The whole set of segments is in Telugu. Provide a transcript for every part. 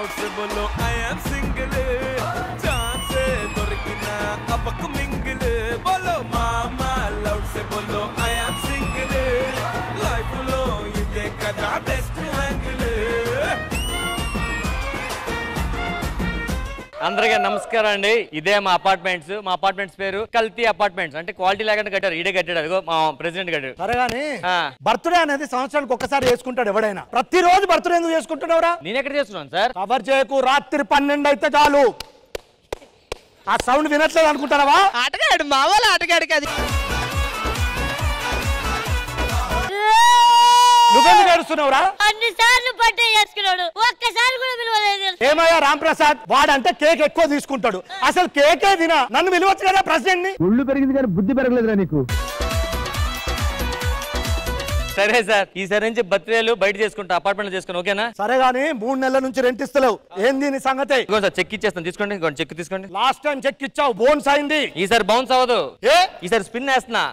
लाउड से बोलो आई एम सिंगल जान से दొరికినా అబక్ మింగిల్ बोलो मामा लाउड से बोलो आई एम सिंगल लाइफ లో ఇదే కదా బెస్ట్ యాంగిల్ అందరికీ నమస్కారం అండి. ఇదే మా అపార్ట్మెంట్స్ పేరు కల్తీ అపార్ట్మెంట్స్. అంటే క్వాలిటీ లేకుండా కట్టారు. ఈడే కట్టాడు, అదిగో మా ప్రెసిడెంట్ కట్టాడు. సరేగాని బర్త్డే అనేది సంవత్సరానికి ఒక్కసారి చేసుకుంటాడు ఎవడైనా. ప్రతిరోజు బర్త్డే ఎందుకు చేసుకుంటున్నావురా? నేను ఎక్కడ చేస్తున్నాను సార్? కవర్ చేయకు. రాత్రి 12 అయితే చాలు. ఆ సౌండ్ వినట్లేదు అనుకుంటారా? ఆటగాడు మావాళ్ళు ఆటగాడు కాదు. నువ్వెందుకు ఏడుస్తున్నావురా? అన్నిసార్లు బర్త్డే చేసుకున్నాడు, ఒక్కసారి కూడా పిలవలేదు. ఏమయ్యా రాంప్రసాద్, వాడంటే కేక్ ఎక్కువ తీసుకుంటాడు. అసలు కేకే తినా, నన్ను పిలవచ్చు కదా ప్రెసిడెంట్ ని. ఒళ్ళు పెరిగింది కానీ బుద్ధి పెరగలేదురా నీకు. సరే సార్, ఈసారి నుంచి బర్త్డేలు బయట చేసుకుంటా, అపార్ట్మెంట్ చేసుకుని ఓకేనా? సరే గానీ 3 నెలల నుంచి రెంట్ ఇస్తలేవు, ఏంది నీ సంగతి? సార్ చెక్ ఇచ్చేస్తాను, తీసుకోండి. చెక్ తీసుకోండి. లాస్ట్ టైం చెక్ ఇచ్చావు, బౌన్స్ అయింది. ఈసారి బౌన్స్ అవ్వదు. ఏ ఈసారి స్పిన్ వేస్తున్నా.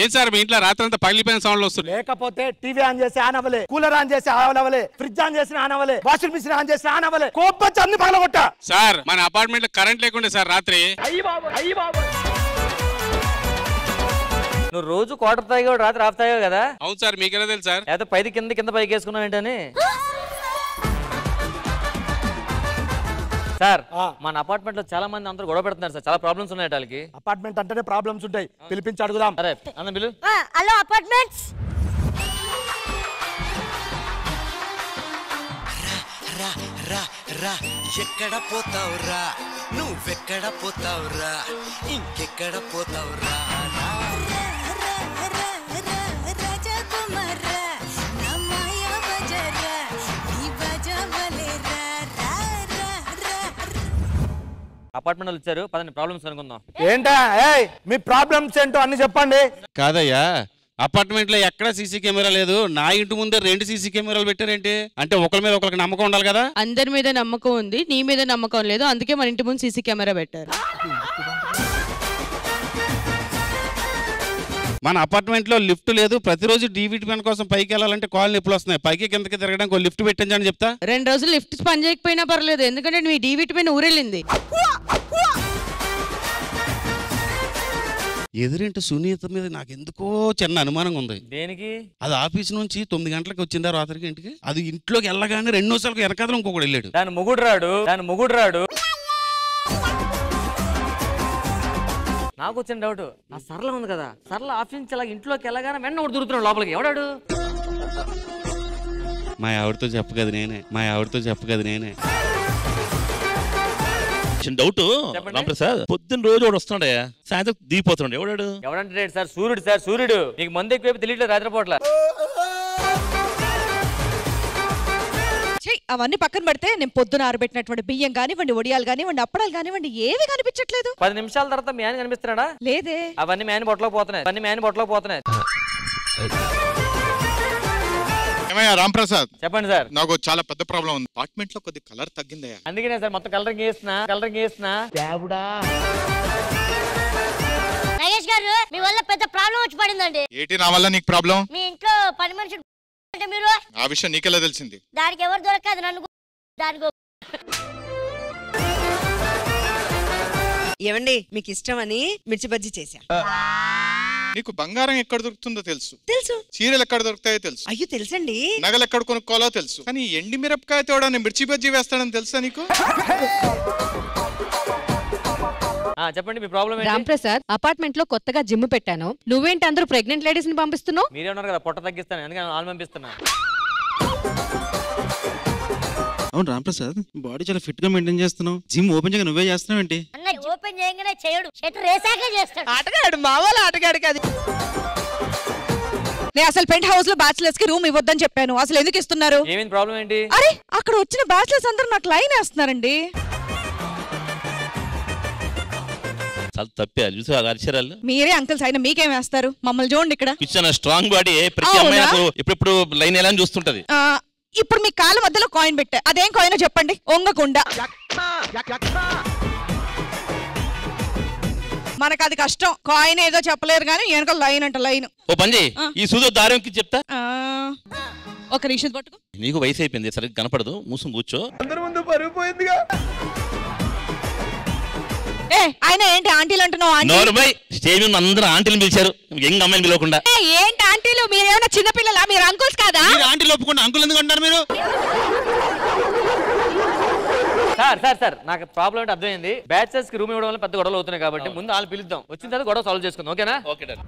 ఏం సార్ మీ ఇంట్లో రాత్రంతా పగిలిపోయిన సౌండ్లు వస్తుంది? లేకపోతే టీవీ ఆన్ చేసి ఆన్ అవ్వలే, కూలర్ ఆన్ చేసి ఆన్ అవ్వలే, ఫ్రిడ్జ్ ఆన్ చేసి ఆన్ అవ్వలే, వాషింగ్ మిషన్ ఆన్ చేసి ఆన్ అవ్వలే. కోపొచ్చి అన్ని పగలగొట్టా. సార్ మన అపార్ట్మెంట్ లో కరెంట్ లేకుండే సార్ రాత్రి. నువ్వు రోజు క్వార్టర్ తాగావు, రాత్రి హాఫ్ తాగావు కదా? అవును సార్, మీకెలా తెలుసు సార్? అయితే పైది కింద పైకి వేసుకున్నావు ఏంటని. సార్ మన అపార్ట్మెంట్ లో చాలా మంది అందరూ గొడవ పెడుతున్నారు సార్, చాలా ప్రాబ్లమ్స్ ఉన్నాయి వాళ్ళకి. అపార్ట్మెంట్ అంటేనే ప్రాబ్లమ్స్ ఉంటాయి, పిలిపించి అడుగుదాం. అరే అన్న బిల్లు. Hello apartments. ఎక్కడ పోతావురా, నువ్వెక్కడ పోతావురా, ఇంకెక్కడ పోతావురా? అపార్ట్మెంట్ వాళ్ళు వచ్చారు, పదండి ప్రాబ్లమ్స్ అనుకుందాం. ఏంటా మీ ప్రాబ్లమ్స్ ఏంటో అన్ని చెప్పండి. కాదయ్యా, అపార్ట్మెంట్ లో ఎక్కడ సీసీ కెమెరా లేదు, నా ఇంటి ముందే 2 సీసీ కెమెరాలు పెట్టారేంటి? అంటే ఒకరి మీద ఒకరికి నమ్మకం ఉండాలి కదా. అందరి మీద నమ్మకం ఉంది, నీ మీద నమ్మకం లేదు, అందుకే మన ఇంటి ముందు సీసీ కెమెరా పెట్టారు. మన అపార్ట్మెంట్ లో లిఫ్ట్ లేదు, ప్రతిరోజు డీవీటీ పని కోసం పైకి వెళ్ళాలంటే కాల్ నొప్పులు వస్తున్నాయి. పైకి కిందకి తిరగడానికి లిఫ్ట్ పెట్టించని చెప్తా. 2 రోజులు లిఫ్ట్ పని చేయకపోయినా పర్లేదు, ఎందుకంటే మీ డీవీటీ పైన ఊరెళ్ళింది. ఎదురింటి సునీత మీద నాకు ఎందుకో చిన్న అనుమానంగా ఉంది. దేనికి? అది ఆఫీస్ నుంచి 9 గంటలకు వచ్చిందా రాత్రికి ఇంటికి. అది ఇంట్లోకి వెళ్ళగానే 2 నిమిషాలకు వెనకాల ఇంకొకటి వెళ్ళాడు. దాని మొగుడు రాడు. నాకు వచ్చిన డౌట్, ఆ సరళ ఉంది కదా, సరళ ఆఫీస్ నుంచి అలా ఇంట్లోకి వెళ్ళగానే వెంట ఒకటి దొరుకుతున్నాడు లోపలికి. ఎవడాడు? మా ఆవిడతో చెప్పగదు నేనే. డౌట్ రాంప్రసాద్, పొద్దున్న రోజు వాడు వస్తున్నాడయ్యా, సాయంత్రం దిగిపోతున్నాడు. ఎవడంటే సార్? సూర్యుడు. నీకు మందు ఎక్కువ తెలియట్లేదు రాత్రిపూట్ల. అవన్నీ పక్కన పెడితే నేను పొద్దున ఆరబెట్టినటువంటి బియ్యం కానివ్వండి, వడియాలు కానివ్వండి, అప్పడాలు కానివ్వండి, ఏవి కనిపించట్లేదు. 10 నిమిషాల తర్వాత మీ ఆయన కనిపిస్తున్నాడా? లేదే. అవన్నీ మీ ఆయన బొట్టలోకి పోతున్నాయి. రాంప్రసాద్ చెప్పండి సార్. నాకు చాలా పెద్ద ప్రాబ్లం ఉంది. అపార్ట్మెంట్ లో కొద్ది కలర్ తగ్గిందయ్యా. అందుకనే సార్ మొత్తం కలరింగ్ చేస్తున్నా. నగేష్ గారు, మీ వల్ల పెద్ద ప్రాబ్లం వచ్చి పడిందండి. ఏంటి నా వల్ల నీకు ప్రాబ్లం? మీ ఇంట్లో పని మనిషి అంటే మీరు. ఆ విషయం నీకెలా తెలిసింది? దానికి ఎవరు దొరకదు, నన్ను దానికి. ఏమండి, మీకు ఇష్టమని మిర్చి బజ్జీ చేశా. నీకు బంగారం ఎక్కడ దొరుకుతుందో తెలుసు, చీరలు ఎక్కడ దొరుకుతాయో తెలుసు, అయ్యో తెలుసండి, నగలు ఎక్కడ కొనుక్కోవాలో తెలుసు. కానీ ఎండి మిరపకాయ తోడా మిర్చి బజ్జీ వేస్తాడని తెలుసా నీకు? చెప్పండి మీ ప్రాబ్లం ఏంటి? రాంప్రసాద్, అపార్ట్మెంట్ లో కొత్తగా జిమ్ పెట్టాను, నువ్వేంటి అందరూ ప్రెగ్నెంట్ లేడీస్ ని పంపిస్తున్నావు? మీరే ఉన్నారు కదా, పొట్ట తగ్గిస్తాను, అందుకని ఆల్ పంపిస్తున్నా. అవును రాంప్రసాద్, బాడీ చాలా ఫిట్ గా మెయింటైన్ చేస్తున్నావు, జిమ్ ఓపెన్ చేయగా నువ్వే చేస్తున్నావు ఏంటి? అన్న ఓపెన్ చేయగానే చేయడు, షట్టర్ వేసాకే చేస్తాడు. ఆటగాడు మావాళ్ళు ఆటగాడు కాదు. నేను అసలు పెంట్ హౌస్ లో బ్యాచిలర్స్ కి రూమ్ ఇవ్వద్దని చెప్పాను, అసలు ఎందుకు ఇస్తున్నారు? ఏమైంది ప్రాబ్లం ఏంటి? అరే అక్కడ వచ్చిన బ్యాచిలర్స్ అందరూ నాకు లైన్ వేస్తున్నారండి. చాలా తప్పే చూసా అక్షరాలు. మీరే అంకుల్స్ అయినా మీకేం వేస్తారు? మమ్మల్ని చూడండి ఇక్కడ. ఇచ్చిన స్ట్రాంగ్ బాడీ ప్రతి అమ్మాయి నాకు ఇప్పుడు లైన్ ఎలా చూస్తుంటది. ఇప్పుడు మీ కాళ్ళ మధ్యలో కాయిన్ పెట్టా, అదేం కాయిన్ చెప్పండి? ఒంగకుండా. మనకు అది కష్టం. కాయిన్ ఏదో చెప్పలేరు కానీ వెనక లైన్ అంట లైన్. ఓ పని చేయి, ఈ సూదో దారంకి చెప్తా. ఒక నిమిషం పట్టుకో. నీకు వయసు అయిపోయింది, సరిగ్గా కనపడదు, మూసుకుని కూర్చో. అందరి ముందు పరుగు పోయిందిగా. ఆయన ఏంటి ఆంటీలు అంటున్నావు? స్టేజ్ మీద అందరూ ఆంటీలు పిలిచారు, యంగ్ అమ్మాయిని పిలవకుండా. ఏంటి ఆంటీలు? మీరేమైనా చిన్నపిల్లలా? మీరు అంకుల్స్ కాదా? ఆంటీలు ఒప్పుకుండా అంకుల్ ఎందుకు అంటారు మీరు? సార్ నాకు ప్రాబ్లం అంటే అర్థమైంది. బ్యాచెస్ కి రూమ్ ఇవ్వడం వల్ల పెద్ద గొడవలు అవుతున్నాయి కాబట్టి ముందు వాళ్ళు పిలుద్దాం, వచ్చిన తర్వాత గొడవ సాల్వ్ చేసుకుందాం. ఓకేనా? Okay done.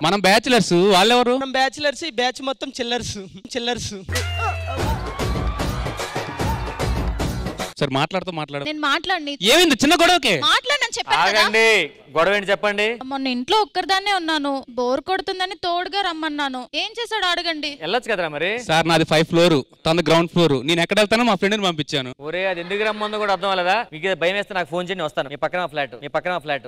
మనం బ్యాచులర్స్, వాళ్ళెవరు? మనం బ్యాచులర్స్, ఈ బ్యాచ్ మొత్తం చిల్లర్స్. సార్ మాట్లాడుతూ నేను మాట్లాడి ఏమైంది? చిన్న గొడవకే మాట్లాడని చెప్పాను. ఆగండి, గొడవ ఏంటి చెప్పండి. మొన్న ఇంట్లో ఒక్కరిదాన్నే ఉన్నాను, బోర్ కొడుతుందని తోడుగా రమ్మన్నాను. ఏం చేశాడు అడగండి. వెళ్ళొచ్చు కదరా మరి. సార్ నాది 5th ఫ్లోర్, తన గ్రౌండ్ ఫ్లోర్. నేను ఎక్కడ వెళ్తానో మా ఫ్రెండ్ ని పంపించాను. ఒరే అది ఎందుకు రమ్మందో కూడా అర్థం అవ్వలేదా? మీకు భయం వేస్తే నాకు ఫోన్ చేయండి, వస్తాను. మీ పక్కన ఫ్లాట్.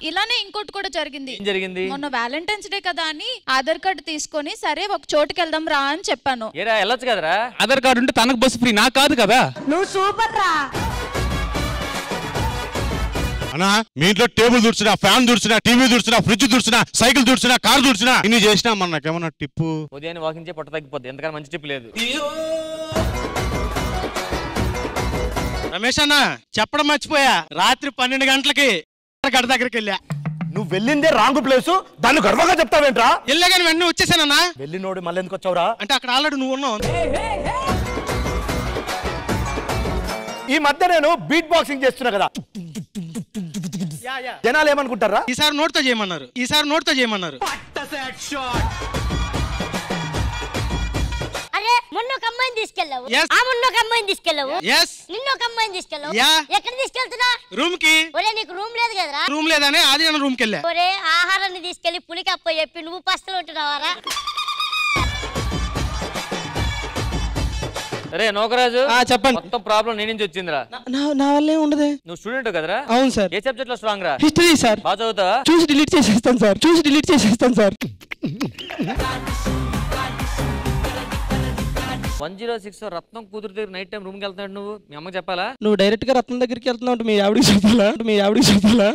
ఇలానే ఇంకోటి కూడా జరిగింది. ఏం జరిగింది? మొన్న వ్యాలంటైన్స్ డే కదా అని ఆధార్ కార్డు తీసుకొని సరే ఒక చోటుకి వెళ్దాం రా అని చెప్పాను. ఏరా వెళ్ళొచ్చు కదరా. ఆధార్ కార్డు ఉంటే తనకు బస్సు ఫ్రీ, నాకు కాదు కదా. నువ్వు సూపర్ రా. అన్నా మీ ఇంట్లో టేబుల్ దుర్చినా, ఫ్యాన్ దుర్చినా, టీవీ దుర్చినా, ఫ్రిడ్జ్ దుర్చినా, సైకిల్ దుర్చినా, కార్ దుర్చినా, ఇన్ని చేసినా మన నాకేమన్నా టిప్పు? ఉదయాన్నే వాకింగ్ చేసి పొట్ట తగ్గిపోద్ది, ఎంతకన్నా మంచి టిప్ లేదు. రమేష్ అన్న చెప్పడం మర్చిపోయా, రాత్రి 12 గంటలకి గడ దగ్గరికి వెళ్ళా. నువ్వు వెళ్ళిందే రాంగ్ ప్లేస్, దాన్ని గర్వంగా చెప్తావేంట్రా? వెళ్ళగాని వెంటనే వచ్చేసానన్నా. వెళ్ళినోడు మళ్ళీ ఎందుకు వచ్చావురా? అంటే అక్కడ ఆల్రెడీ నువ్వు ఉన్నావు. ఈ మధ్య నేను బీట్ బాక్సింగ్ చేస్తున్నా కదా, జనాలు ఏమనుకుంటారా? ఈసారి నోట్తో చేయమన్నారు. అరే మొన్న ఒక అమ్మాయిని తీసుకెళ్ళావు, ఆ మొన్న ఒక అమ్మాయిని తీసుకెళ్ళావు, నిన్న ఒక అమ్మాయిని తీసుకెళ్ళావు. ఎక్కడ తీసుకెళ్తున్నా? రూమ్ కి. ఒరే నీకు రూమ్ లేదు కదరా? రూమ్ లేదని ఆది అన్న రూమ్ కి వెళ్ళా. ఒరే ఆహారాన్ని తీసుకెళ్లి పులికి అప్ప చెప్పి నువ్వు పస్తులు ఉంటున్నావారా? అరే నోకరాజు చెప్పండి. మొత్తం ప్రాబ్లం నీ నుంచి వచ్చిందిరా. నా వల్లే ఉండదు. నువ్వు స్టూడెంట్ కదరా? అవును సార్. ఏ సబ్జెక్ట్ లో స్ట్రాంగ్ రా? History sir. బాగా చదువుతావా? చూసి డిలీట్ చేసేస్తాను సార్. 106 రత్నం కూతురు దగ్గర నైట్ టైం రూమ్ కి వెళ్తున్నాడు నువ్వు, మీ అమ్మకి చెప్పాలా? నువ్వు డైరెక్ట్ గా రత్నం దగ్గరికి వెళ్తున్నావు అంటే మీ ఆవిడికి చెప్పాలా?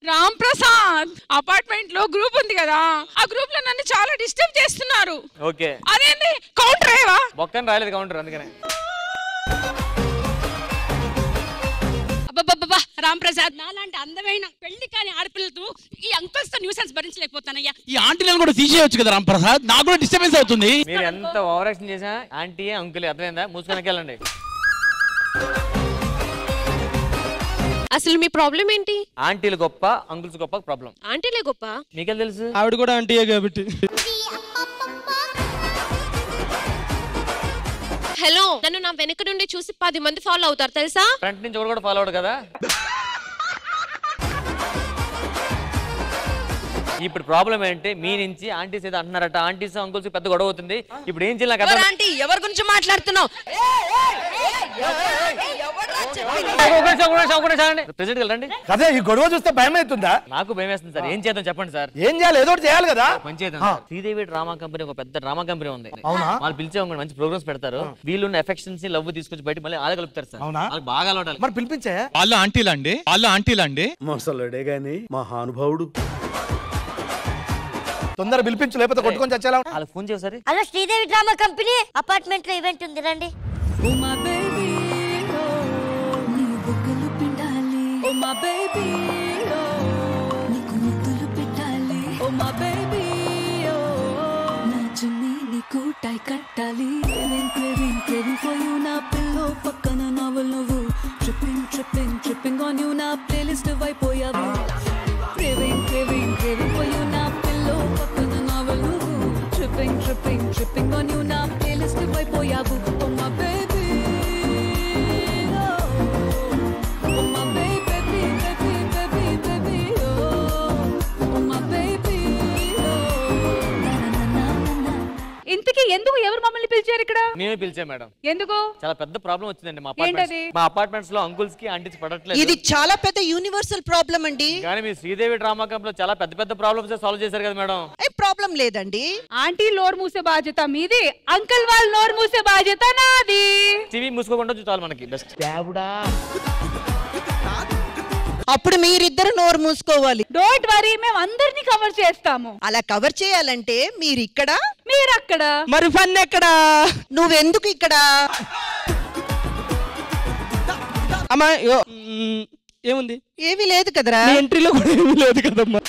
రామ్ ప్రసాద్ అపార్ట్మెంట్ లో గ్రూప్ ఉంది కదా, ఆ గ్రూప్ లో నన్ను చాలా డిస్టర్బ్ చేస్తున్నారు. ఓకే అదేంటి కౌంటర్ ఏవా? బొక్కని రాయలేదు కౌంటర్, అందుకనే. రామ్ ప్రసాద్ నాలాంటి అందమైన పెళ్లి కాని ఆడపిల్లలతో ఈ అంకుల్స్ తో న్యూసెన్స్ భరించలేకపోతానయ్యా. ఈ ఆంటీలను కూడా తీసేయొచ్చు కదా రామ్ ప్రసాద్, నాకు కూడా డిస్టర్బెన్స్ అవుతుంది. మీరు ఎంత ఓవర్ యాక్షన్ చేసినా ఆంటీ అంకుల్ అర్థమైందా? మూసుకొని వెళ్ళండి. అసలు మీ ప్రాబ్లం ఏంటి? ఆంటీలు గొప్ప, అంకుల్స్ గొప్ప ప్రాబ్లం. ఆంటీలే గొప్ప. మీకేం తెలుసు? ఆవిడ కూడా ఆంటీయే కాబట్టి. హలో, నన్ను నా వెనక నుండి చూసి 10 మంది ఫాలో అవుతారు తెలుసా? ఫ్రంట్ నుంచి కూడా ఫాలో అవడు కదా. ఇప్పుడు ప్రాబ్లం ఏంటి? మీ నుంచి ఆంటీస్ ఏదో అంటున్నారట, ఆంటీస్ అంకుల్స్ పెద్ద గొడవ అవుతుంది. ఇప్పుడు ఏం చేయాలి? కదా ఆంటీ ఎవరి గురించి మాట్లాడుతున్నావు? అదే ఈ గొడవ చూస్తే భయం అవుతుందా? నాకు భయం వేస్తుంది సార్. ఏం చేద్దాం చెప్పండి సార్. ఏం చేయాలి? ఏదో ఒకటి చేయాలి కదా. మంచి చేద్దాం. శ్రీదేవి డ్రామా కంపెనీ ఒక పెద్ద డ్రామా కంపెనీ ఉంది. వాళ్ళు పిలిచే మంచి ప్రోగ్రామ్స్ పెడతారు. వీళ్ళు ఎఫెక్షన్స్ లవ్ తీసుకొచ్చి బయట మళ్ళీ ఆడ కలుపుతారు సార్. వాళ్ళు బాగా అలవాటాలి. మరి పిలిపించే వాళ్ళు ఆంటీలండి. మొసలుడే గాని మహానుభావుడు. తొందర పిలిపించు, లేకపోతే కొట్టుకొని చచ్చేలా. వాళ్ళకి ఫోన్ చేసారి. Hello Sridevi drama company apartment లో ఈవెంట్ ఉంది రండి. ఇంతకీ ఎందుకు ఎవరు మమ్మల్ని పిలిచారు ఇక్కడ? మేమే పిలిచాం మేడం. ఎందుకు? చాలా పెద్ద ప్రాబ్లం వచ్చిందండి మా అపార్ట్మెంట్స్ లో అంకుల్స్ కి ఆంటీస్ పడట్లేదు. ఇది చాలా పెద్ద యూనివర్సల్ ప్రాబ్లం అండి. కానీ మీ శ్రీదేవి డ్రామా కంపెనీ లో చాలా పెద్ద పెద్ద ప్రాబ్లమ్స్ సాల్వ్ చేశారు కదా మేడం. ప్రాబ్లం లేదండి. ఆంటీ నోరు మూసే బాధ్యత మీది, అంకుల్ వాళ్ళు నోరు మూసే బాధ్యత నాది. టీవీ మూసుకోకుండా చూడాలి మనకి బెస్ట్. అప్పుడు మీరిద్దరు నోరు మూసుకోవాలి. డోంట్ వరీ, మేము అందరినీ కవర్ చేస్తాము. అలా కవర్ చేయాలంటే మీరు ఇక్కడ, మీరు అక్కడ. మరి ఫన్ ఎక్కడ? నువ్వెందుకు ఇక్కడ? అమ్మా ఏముంది? ఏమీ లేదు కదరా. ఎంట్రీలో కూడా ఏమీ లేదు కదమ్మా.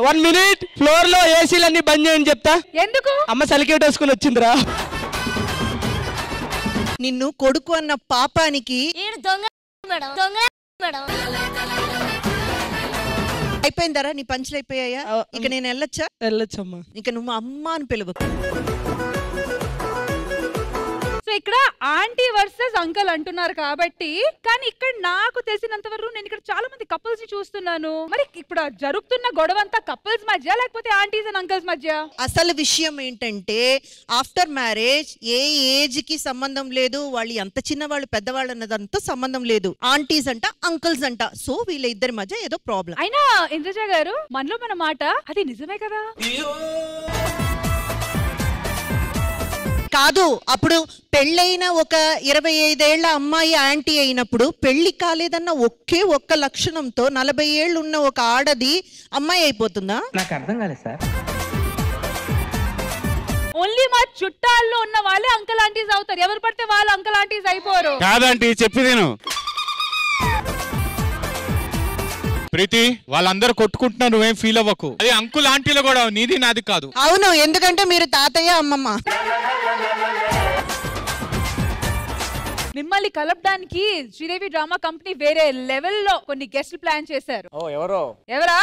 1 minute ఫ్లోర్ లో ఏసీలన్నీ బంద్ చేయని చెప్తా. ఎందుకు? అమ్మ సలికేట్ వేసుకుని వచ్చిందిరా. నిన్ను కొడుకు అన్న పాపానికి అయిపోయిందరా? నీ పంచులు అయిపోయాయా? ఇక నేను వెళ్ళొచ్చమ్మా. ఇక నువ్వు అమ్మ అని పిలువు. సో ఇక్కడ ఆంటీ వర్సెస్ అంకల్ అంటున్నారు కాబట్టి, కానీ ఇక్కడ నాకు తెలిసినంత వరకు నేను ఇక్కడ చాలా మంది కపుల్స్ ని చూస్తున్నాను. మరి ఇప్పుడు జరుగుతున్న గొడవ అంతా కపుల్స్ మధ్య లేకపోతే ఆంటీస్ అండ్ అంకల్స్ మధ్య? అసలు విషయం ఏంటంటే ఆఫ్టర్ మ్యారేజ్ ఏ ఏజ్ కి సంబంధం లేదు, వాళ్ళు ఎంత చిన్న వాళ్ళు పెద్దవాళ్ళు అన్నదంతా సంబంధం లేదు. ఆంటీస్ అంట, అంకల్స్ అంట. సో వీళ్ళ ఇద్దరి మధ్య ఏదో ప్రాబ్లం. అయినా ఇంద్రజ గారు, మనలో మన మాట అది నిజమే కదా? కాదు, అప్పుడు పెళ్ళైన ఒక 25 ఏళ్ల అమ్మాయి ఆంటీ అయినప్పుడు పెళ్లి కాలేదన్న ఒక్క లక్షణంతో 40 ఏళ్ళు ఉన్న ఒక ఆడది అమ్మాయి అయిపోతుందా? నాకు అర్థం కాలేదు సార్. ఓన్లీ మా చుట్టాల్లో ఉన్న వాళ్ళే అంకల్ ఆంటీస్ అవుతారు, ఎవరు పడితే వాళ్ళు అంకల్ ఆంటీస్ అయిపోరు. కాదంటే చెప్పి నేను ప్రీతి, వాళ్ళందరూ కొట్టుకుంటున్నారు, నువ్వేం ఫీల్ అవ్వకు. అది అంకుల్ ఆంటీలో కూడా నీది నాది కాదు. అవును, ఎందుకంటే మీరు తాతయ్య అమ్మమ్మ. మిమ్మల్ని కలపడానికి శ్రీదేవి డ్రామా కంపెనీ వేరే లెవెల్లో కొన్ని గెస్ట్లు ప్లాన్ చేశారు. ఎవరా?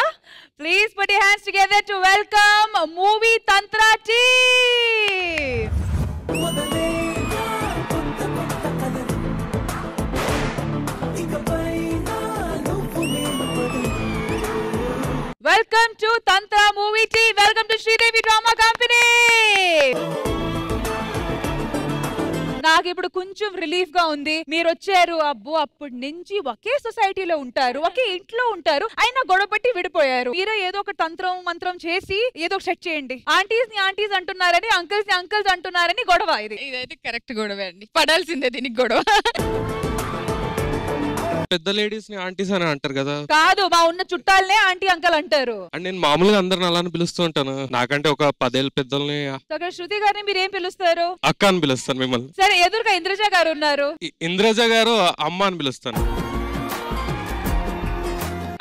Please put your hands together to welcome movie Tantra team. Welcome to Tantra movie team. Welcome to Sridevi drama company. నాకు ఇప్పుడు కొంచెం రిలీఫ్ గా ఉంది, మీరు వచ్చారు. అబ్బో, అప్పటి నుంచి ఒకే సొసైటీలో ఉంటారు, ఒకే ఇంట్లో ఉంటారు, అయినా గొడవపట్టి విడిపోయారు. మీరే ఏదో ఒక తంత్రం మంత్రం చేసి ఏదో ఒక సెట్ చేయండి. ఆంటీస్ ని ఆంటీస్ అంటున్నారని, అంకల్స్ ని అంకల్స్ అంటున్నారని గొడవ. ఇదైతే కరెక్ట్ గొడవ అండి, పడాల్సిందే దీనికి గొడవ. పెద్ద లేడీస్ ని ఆంటీస్ అని అంటారు కదా? కాదు, మా ఉన్న చుట్టాలనే ఆంటీ అంకల్ అంటారు. అండ్ నేను మామూలుగా అందరిని అలానే పిలుస్తూ ఉంటాను. నాకంటే ఒక 10 ఏళ్ళ పెద్దల్ని శృతి గారిని మీరు ఏం పిలుస్తారు? అక్క అని పిలుస్తాను మిమ్మల్ని. సరే, ఎదురుగా ఇంద్రజ గారు ఉన్నారు. ఇంద్రజ గారు అమ్మ అని పిలుస్తాను.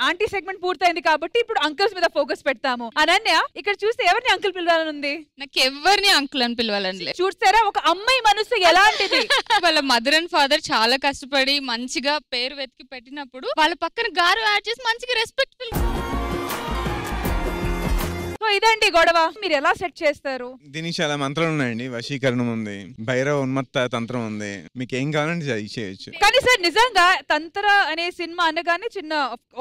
ఆంటీ సెగ్మెంట్ పూర్తయింది కాబట్టి ఇప్పుడు అంకల్స్ మీద ఫోకస్ పెడతాము. అనన్య, ఇక్కడ చూస్తే ఎవరిని అంకుల్ పిలవాలని ఉంది? నాకు ఎవరిని అంకుల్ అని పిలవాలని. చూస్తారా ఒక అమ్మాయి మనసు ఎలాంటిది? వాళ్ళ మదర్ అండ్ ఫాదర్ చాలా కష్టపడి మంచిగా పేరు వెతికి పెట్టినప్పుడు వాళ్ళ పక్కన గారు యాడ్ చేసి మంచిగా రెస్పెక్ట్ఫుల్. ఇదండి గొడవ, మీరు ఎలా సెట్ చేస్తారు? దీనికి చాలా మంత్రాలు ఉన్నాయండి. వశీకరణం ఉంది, భైరవ ఉన్మత్త తంత్రం ఉంది, మీకు ఏం కావాలంటే చేయొచ్చు. కానీ సార్ నిజంగా తంత్ర అనే సినిమా అనగానే చిన్న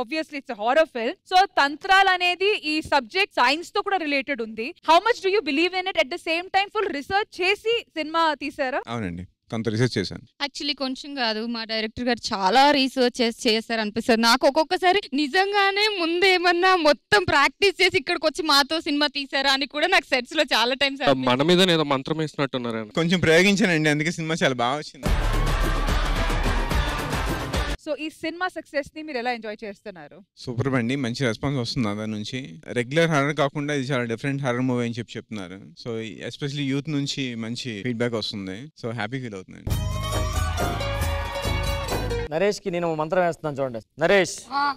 obviously it's horror film. So తంత్రాలు అనేది ఈ సబ్జెక్ట్ సైన్స్ తో కూడా రిలేటెడ్ ఉంది. How much do you believe in it? At the same time full research చేసి సినిమా తీసారా? అవునండి, కొంత రీసెర్చ్ చేశాను. యాక్చువల్లీ కొంచెం కాదు, మా డైరెక్టర్ గారు చాలా రీసెర్చ్ చేస్తారు అనిపిస్తుంది నాకు. ఒక్కొక్కసారి నిజంగానే ముందేమన్నా మొత్తం ప్రాక్టీస్ చేసి ఇక్కడికి వచ్చి మాతో సినిమా తీసారా అని కూడా నాకు సెట్స్ లో చాలా టైమ్స్. మన మీద ఏదో మంత్రం వేసినట్టున్నారు. కొంచెం ప్రయోగించానండి, అందుకే సినిమా చాలా బాగా వచ్చింది. సో ఈ సినిమా సక్సెస్ ని మీరు ఎలా ఎంజాయ్ చేస్తున్నారు? సూపర్ అండి, మంచి రెస్పాన్స్ వస్తుంది దాని నుంచి. రెగ్యులర్ హారర్ కాకుండా ఇది చాలా డిఫరెంట్ హారర్ మూవీ అని చెప్తున్నారు. సో ఎస్పెషల్లీ యూత్ నుంచి మంచి ఫీడ్బ్యాక్ వస్తుంది. సో హ్యాపీ ఫీల్ అవుతుంది. నరేష్ కి నేను మంత్రం వేస్తున్నాను చూడండి. నరేష్,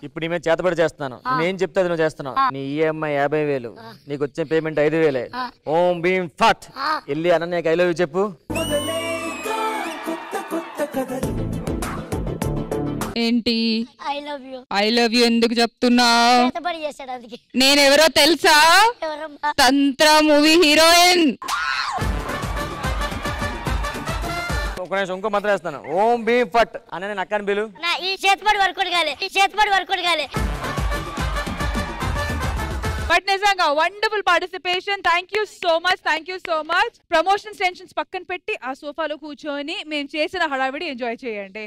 ఇప్పుడు ఈమె చేతబడి చేస్తున్నాను, నేను చెప్తే నువ్వు చేస్తున్నావు. నీ ఈఎంఐ 50,000, నీకు వచ్చే పేమెంట్ 5,000. ఓం భీం ఫట్ వెళ్ళి అనన్యకి ఐ లవ్ యూ చెప్పు. ఏంటి I love you? I love you ఎందుకు చెప్తున్నావు? చేతబడి చేశాడు అందుకే. నేను ఎవరో తెలుసా? తంత్ర మూవీ హీరోయిన్. ఒక నిమిషం, ఇంకో మంత్రం వేస్తాను. ఓం భీం ఫట్ అని నక్కని బిలు. ఈ చేతబడి వర్కౌట్ కాలే, ఈ చేతబడి వర్కౌట్ కాలే. బట్ నిజంగా wonderful participation. Thank you so much. Promotions tensions పక్కన పెట్టి ఆ సోఫాలో కూర్చొని మేము చేసిన హడావిడి ఎంజాయ్ చేయండి.